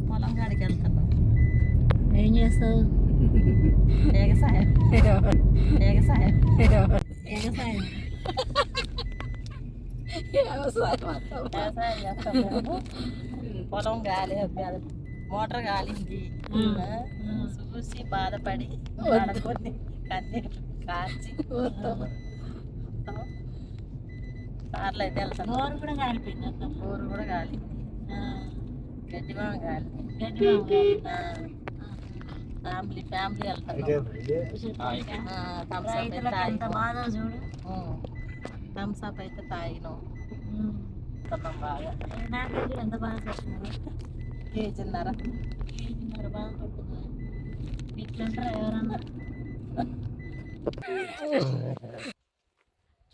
పొలం కాడికి వెళ్తున్నా. ఏం చేస్తావు? ఎగసాయం ఎగసాయం వ్యవసాయం వ్యవసాయం చేస్తాము. పొలం గాలి మోటార్ గాలింది చూసి బాధపడి కొన్ని కన్నీళ్ళు కాచి కార్లు అయితే వెళ్తాం. నోరు కూడా కాలిపోయింది. ఊరు కూడా గాలింది. గడ్డిమామ గాలింది. ఫ్యామిలీ వెళ్తాం. ఎంత బాధ చూడు. థమ్స్అప్ అయితే తాగినాం. బాగా నాకైతే ఎంత బాధ చేస్తున్నారు. కేజీన్నర బాధపడుతున్నారు. ఇట్లంటారా ఎవరన్నా?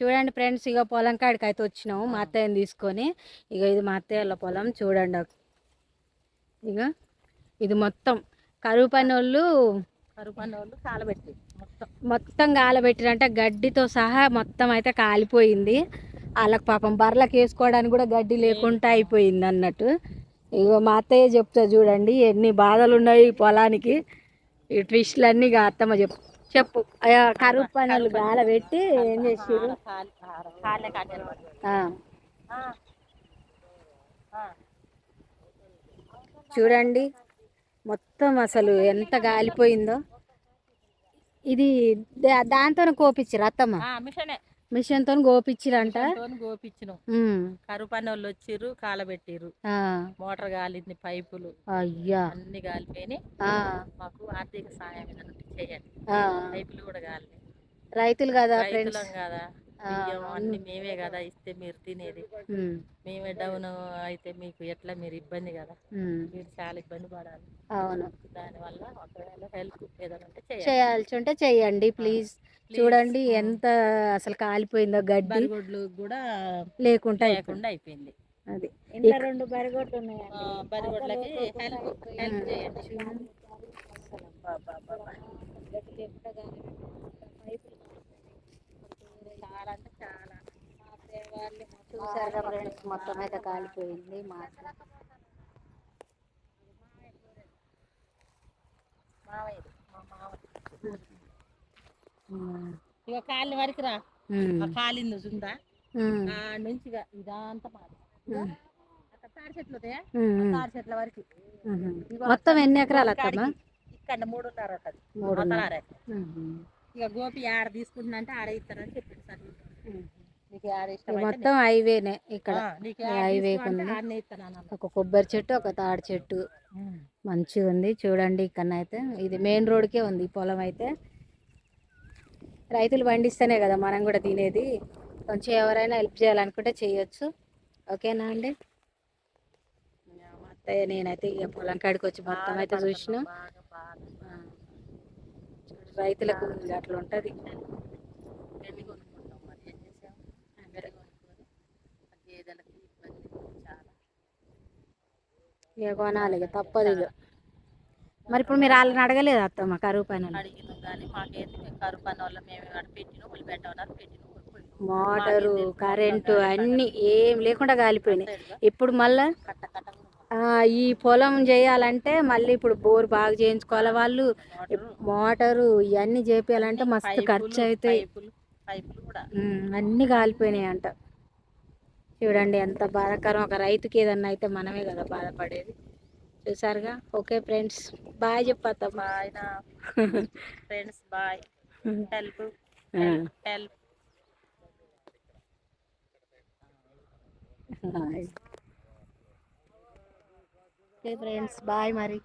చూడండి ఫ్రెండ్స్, ఇక పొలం కాడికి అయితే వచ్చినాము మా అత్తయ్యని తీసుకొని. ఇక ఇది మా అత్తయ్య పొలం చూడండి. ఇక ఇది మొత్తం కరువు పని వాళ్ళు కాలబెట్టి మొత్తం కాలబెట్టిరంటే గడ్డితో సహా మొత్తం అయితే కాలిపోయింది. వాళ్ళకి పాపం బర్రెలకు వేసుకోవడానికి కూడా గడ్డి లేకుండా అయిపోయింది అన్నట్టు. ఇక మా అత్తయ్య చెప్తా చూడండి ఎన్ని బాధలు ఉన్నాయి ఈ పొలానికి. ఈ ట్విస్ట్లు అన్నీ ఇక అత్తమ్మ చెప్పు. కరువు పని వాళ్ళు కాలబెట్టి ఏం చేసారు చూడండి. మొత్తం అసలు ఎంత గాలిపోయిందో. ఇది దాంతో కోపించారు అత్తమ్మ. మిషన్ తో గోపించిరంట. గోపించినాం. కరువు పని వాళ్ళు వచ్చిర్రు, కాలబెట్టిర్రు. మోటార్ గాలింది, పైపులు అయ్యా అన్ని కాలిపోయినాయి. మాకు ఆర్థిక సాయం చేయండి. పైపులు కూడా కాలి. రైతులు కదా రైతులం కదా, బియ్యం అన్ని మేమే కదా ఇస్తే మీరు తినేది. మేమే డౌన్ అయితే మీకు ఎట్లా మీరు ఇబ్బంది కదా, మీరు చాలా ఇబ్బంది పడాలి. అవును, దానివల్ల ఒకవేళ హెల్ప్ ఏదైనా చేయాల్సి ఉంటే చెయ్యండి ప్లీజ్. చూడండి ఎంత అసలు కాలిపోయిందో. గడ్డి బరిగొడ్లు కూడా లేకుండా అయిపోయింది. అది ఇంకా 2 బరిగొడ్లు ఉన్నాయి. బరిగొడ్లకి హెల్ప్ చేయండి. చాలా అంటే చాలా చూసారుగా ఫ్రెండ్స్, మొత్తం అయితే కాలిపోయింది. ఇక కాలిన వరకు రా. కాలింది చూందా నుంచి ఇదంతా మాది. తాడి చెట్లు తాడి చెట్ల వరకు మొత్తం ఎన్ని ఎకరాలు అత్తమ్మా? ఇక్కడ 3.5 ఉంటుంది. ఇక గోపి ఆడ తీసుకుంటున్నా అంటే ఆడ ఇస్తానని చెప్పింది సార్. మొత్తం హైవేనే ఇక్కడ. హైవే ఒక కొబ్బరి చెట్టు, ఒక తాడి చెట్టు మంచిగా ఉంది. చూడండి ఇక్కడనైతే ఇది మెయిన్ రోడ్కే ఉంది ఈ పొలం అయితే. రైతులు పండిస్తేనే కదా మనం కూడా తినేది. కొంచెం ఎవరైనా హెల్ప్ చేయాలనుకుంటే చేయొచ్చు. ఓకేనా అండి? అత్తయ్య నేనైతే ఇక పొలం కాడికి వచ్చి మొత్తం అయితే చూసిన. రైతులకు అట్లా ఉంటుంది. ఇక కొనాలి, ఇక తప్పదు. ఇక మరి ఇప్పుడు మీరు వాళ్ళని అడగలేదు అత్తమ్మ కరువు పని? అడిగినాం కానీ మాకేంటి, కరువు పని వల్ల మేము పెట్టినాం, వాళ్ళు పెట్టమన్నారు, పెట్టినాం. మోటారు కరెంటు అన్నీ ఏం లేకుండా కాలిపోయినాయి. ఇప్పుడు మళ్ళా ఈ పొలం చేయాలంటే మళ్ళీ ఇప్పుడు బోర్ బాగా చేయించుకోవాలి వాళ్ళు. మోటారు ఇవన్నీ చేయాలంటే మస్తు ఖర్చు అవుతాయి. అన్నీ కాలిపోయినాయి అంట. చూడండి ఎంత బాధాకరం. ఒక రైతుకి ఏదన్నా అయితే మనమే కదా బాధపడేది. చూసారుగా. ఓకే ఫ్రెండ్స్, బాయ్ చెప్పత్తా. బాయ్ నా friends, bye. Help help. Okay friends, bye మరి.